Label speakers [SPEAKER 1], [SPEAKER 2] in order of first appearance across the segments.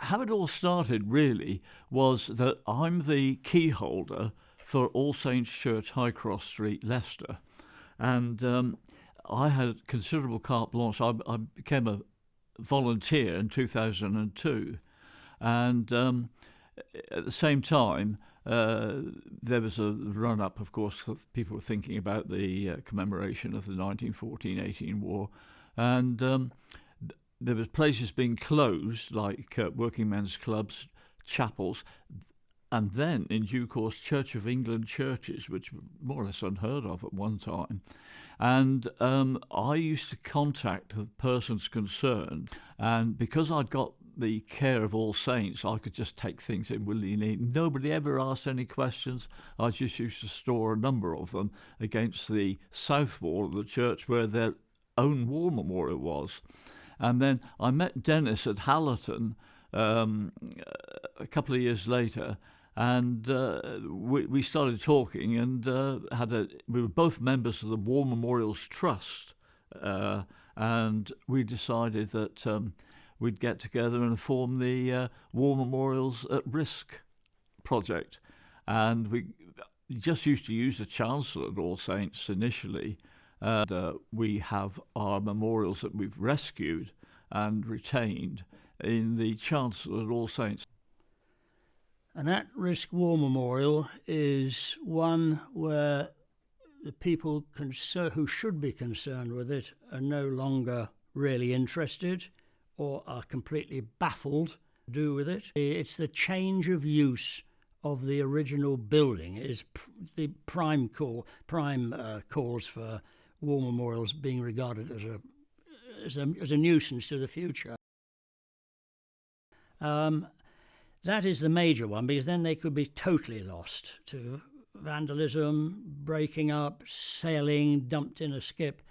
[SPEAKER 1] how it all started really was that I'm the key holder for All Saints Church, High Cross Street, Leicester. And I had considerable carte blanche. I became a volunteer in 2002. And at the same time, there was a run-up, of course, people were thinking about the commemoration of the 1914-18 war. And there was places being closed, like working men's clubs, chapels, and then, in due course, Church of England churches, which were more or less unheard of at one time. And I used to contact the persons concerned, and because I'd got the care of All Saints, I could just take things in willy-nilly. Nobody ever asked any questions. I just used to store a number of them against the south wall of the church where their own war memorial was. And then I met Denis at Hallerton a couple of years later, and we started talking, and we were both members of the War Memorials Trust, and we decided that we'd get together and form the War Memorials at Risk project. And we just used to use the chancel at All Saints initially. We have our memorials that we've rescued and retained in the chancel at All Saints.
[SPEAKER 2] An at-risk war memorial is one where the people who should be concerned with it are no longer really interested or are completely baffled to do with it. It's the change of use of the original building is the prime cause for war memorials being regarded as a nuisance to the future. That is the major one, because then they could be totally lost to vandalism, breaking up, selling, dumped in a skip.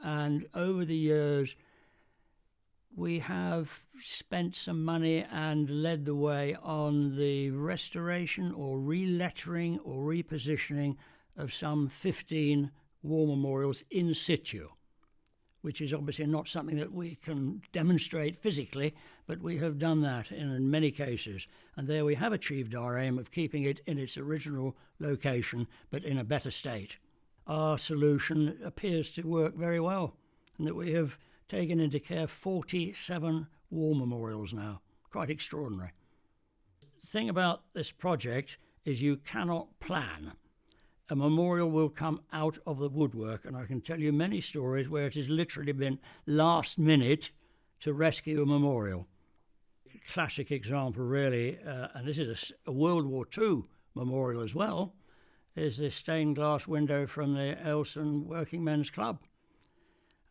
[SPEAKER 2] And over the years, we have spent some money and led the way on the restoration or relettering or repositioning of some 15 war memorials in situ, which is obviously not something that we can demonstrate physically, but we have done that in many cases. And there we have achieved our aim of keeping it in its original location, but in a better state. Our solution appears to work very well, and that we have taken into care 47 war memorials now. Quite extraordinary. The thing about this project is you cannot plan. A memorial will come out of the woodwork, and I can tell you many stories where it has literally been last minute to rescue a memorial. Classic example, really, and this is a World War II memorial as well, is this stained glass window from the Ayleston Working Men's Club.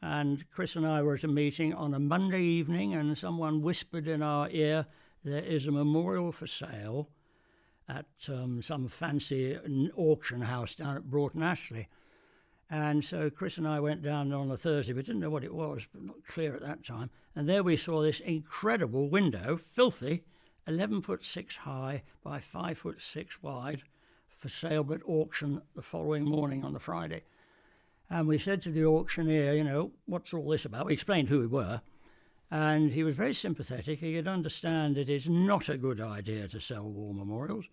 [SPEAKER 2] And Chris and I were at a meeting on a Monday evening, and someone whispered in our ear, there is a memorial for sale at some fancy auction house down at Broughton Ashley. And so Chris and I went down on a Thursday, but didn't know what it was, but not clear at that time. And there we saw this incredible window, filthy, 11'6" high by 5'6" wide, for sale but auction the following morning on the Friday. And we said to the auctioneer, what's all this about? We explained who we were. And he was very sympathetic. He could understand it is not a good idea to sell war memorials,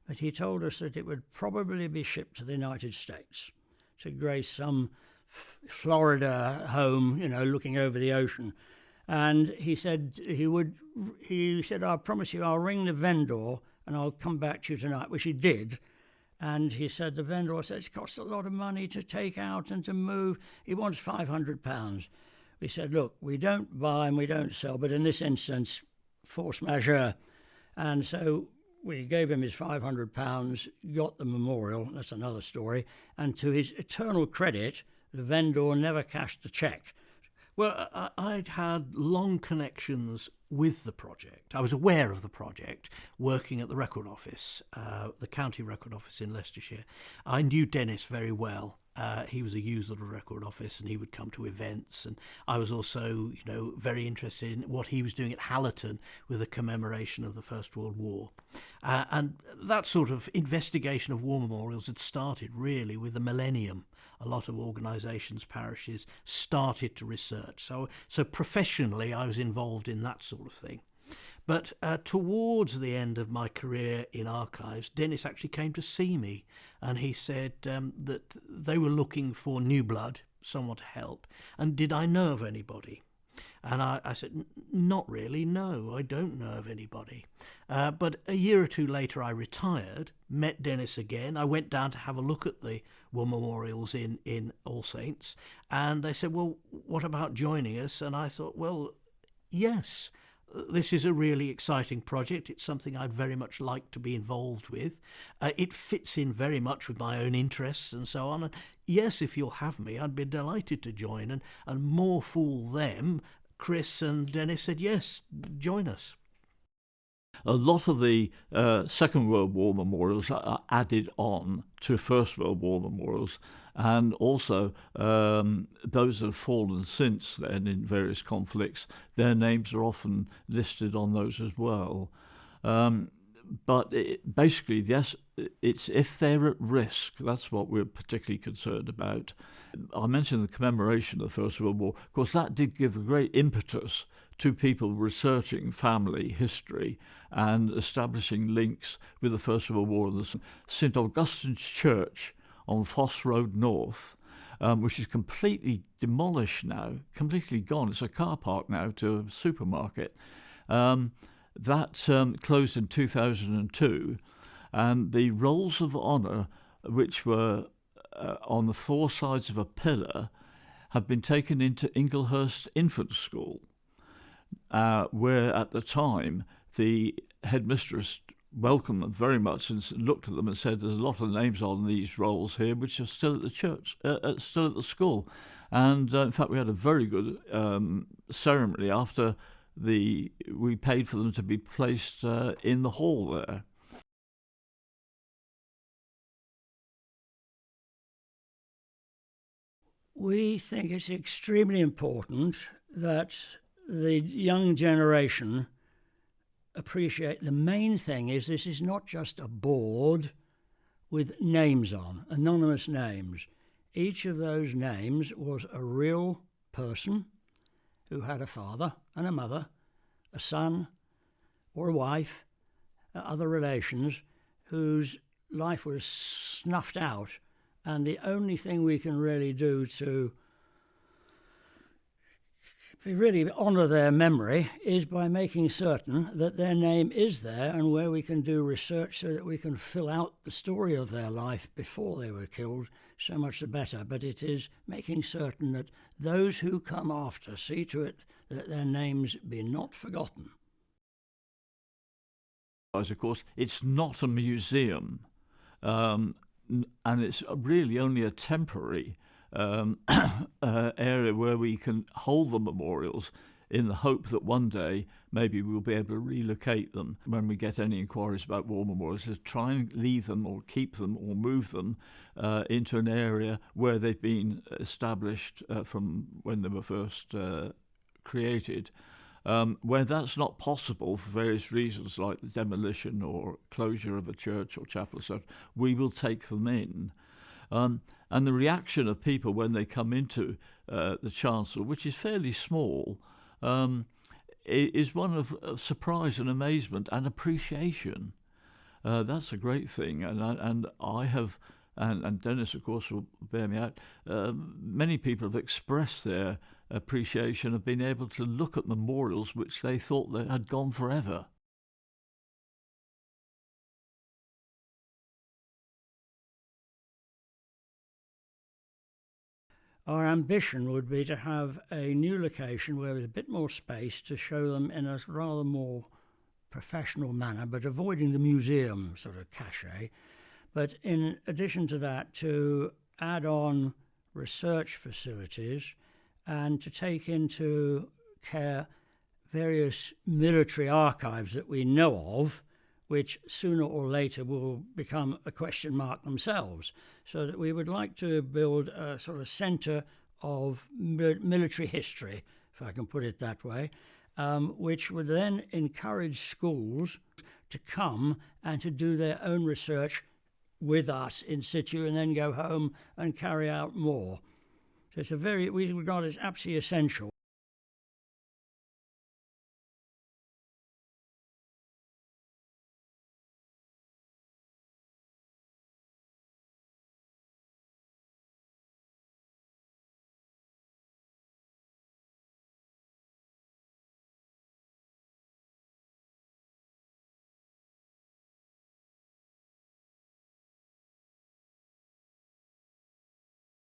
[SPEAKER 2] but he told us that it would probably be shipped to the United States to grace some Florida home, looking over the ocean. And he said I'll promise you I'll ring the vendor and I'll come back to you tonight, which he did. And he said the vendor said it costs a lot of money to take out and to move. He wants £500. We said, look, we don't buy and we don't sell, but in this instance, force majeure. And so we gave him his £500, got the memorial, that's another story, and to his eternal credit, the vendor never cashed the cheque.
[SPEAKER 3] Well, I'd had long connections with the project. I was aware of the project, working at the record office, the county record office in Leicestershire. I knew Denis very well. He was a user of the record office, and he would come to events. And I was also, very interested in what he was doing at Hallerton with the commemoration of the First World War. And that sort of investigation of war memorials had started really with the millennium. A lot of organisations, parishes started to research. So professionally, I was involved in that sort of thing. But towards the end of my career in archives, Denis actually came to see me, and he said that they were looking for new blood, someone to help, and did I know of anybody? And I said, not really, no, I don't know of anybody. But a year or two later I retired, met Denis again. I went down to have a look at the war memorials in All Saints, and they said, well, what about joining us? And I thought, well, yes, this is a really exciting project. It's something I'd very much like to be involved with. It fits in very much with my own interests and so on. And yes, if you'll have me, I'd be delighted to join. And more fool them, Chris and Denis said, yes, join us.
[SPEAKER 1] A lot of the Second World War memorials are added on to First World War memorials, and also those that have fallen since then in various conflicts, their names are often listed on those as well. But basically, yes, it's if they're at risk, that's what we're particularly concerned about. I mentioned the commemoration of the First World War. Of course, that did give a great impetus to people researching family history and establishing links with the First World War. The St Augustine's Church on Foss Road North, which is completely demolished now, completely gone. It's a car park now to a supermarket. That closed in 2002, and the rolls of honour, which were on the four sides of a pillar, have been taken into Inglehurst Infant School, where at the time the headmistress welcomed them very much and looked at them and said, there's a lot of names on these rolls here which are still at the church, still at the school. And in fact, we had a very good ceremony after we paid for them to be placed in the hall there.
[SPEAKER 2] We think it's extremely important that the young generation appreciate the main thing is this is not just a board with names on, anonymous names. Each of those names was a real person who had a father and a mother, a son or a wife, other relations, whose life was snuffed out. And the only thing we can really do to really honour their memory is by making certain that their name is there, and where we can do research so that we can fill out the story of their life before they were killed, so much the better. But it is making certain that those who come after see to it that their names be not forgotten.
[SPEAKER 1] Of course, it's not a museum, and it's really only a temporary area where we can hold the memorials in the hope that one day maybe we'll be able to relocate them when we get any inquiries about war memorials, to try and leave them or keep them or move them into an area where they've been established from when they were first created. Where that's not possible for various reasons like the demolition or closure of a church or chapel, so we will take them in. And the reaction of people when they come into the chancel, which is fairly small, is one of surprise and amazement and appreciation. That's a great thing, and I have, and Denis, of course, will bear me out. Many people have expressed their appreciation of being able to look at memorials which they thought they had gone forever.
[SPEAKER 2] Our ambition would be to have a new location where there's a bit more space to show them in a rather more professional manner, but avoiding the museum sort of cachet. But in addition to that, to add on research facilities and to take into care various military archives that we know of, which sooner or later will become a question mark themselves. So that we would like to build a sort of centre of military history, if I can put it that way, which would then encourage schools to come and to do their own research with us in situ and then go home and carry out more. So we regard it as absolutely essential.